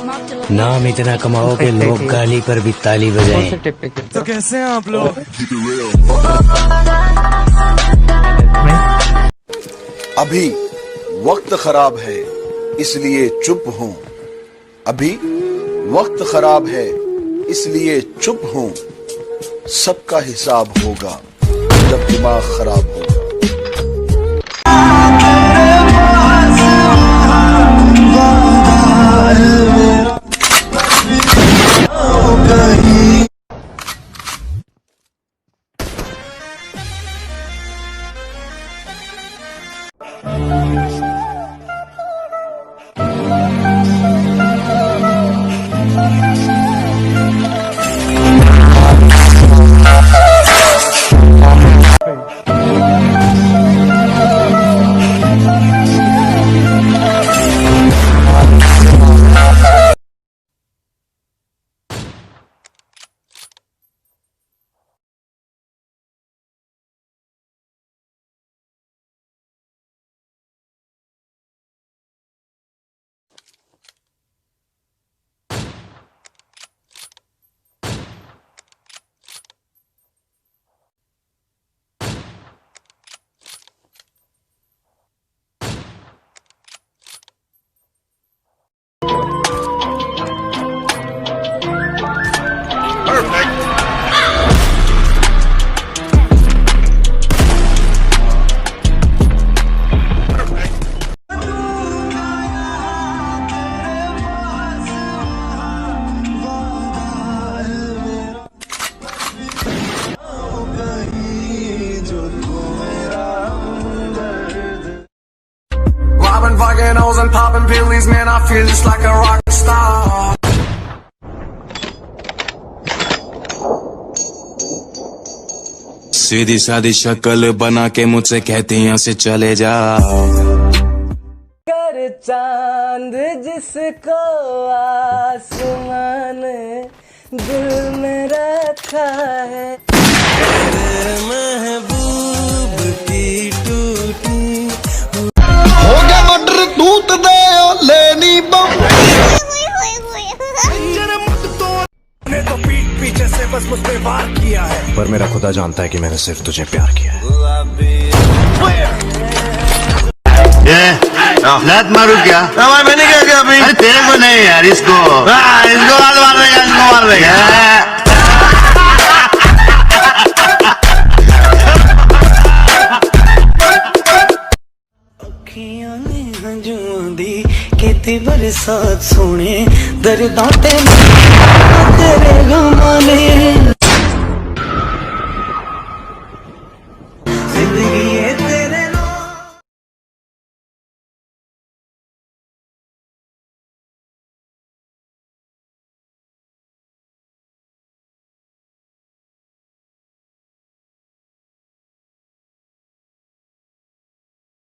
नाम इतना कमाओ कि लोग गाली पर भी ताली बजाएं। तो कैसे हैं आप लोग? अभी वक्त खराब है इसलिए चुप हूँ। अभी वक्त खराब है इसलिए चुप हूँ। सबका हिसाब होगा जब दिमाग खराब होगा। Robbing fucking hoes and popping pillies, man, I feel just like a rock star. सीधी सादी शक्ल बना के मुझसे कहती यहाँ से चले जाओ। कर चांद जिसको आसमान दिल में रखा है, तेरे महबूब की टूटी हो गया मटर दूध दे लेनी ने तो पीठ पीछे से बस मुझ पे वार किया है, पर मेरा खुदा जानता है कि मैंने सिर्फ तुझे प्यार किया है। लात मारू क्या? मैंने क्या किया अभी? अरे तेरे को नहीं यार, इसको इसको मार देगा, इसको मार देगा। अखियां ने हंजू दी केती बरसात सोने दर्दां ते तेरे गमां ने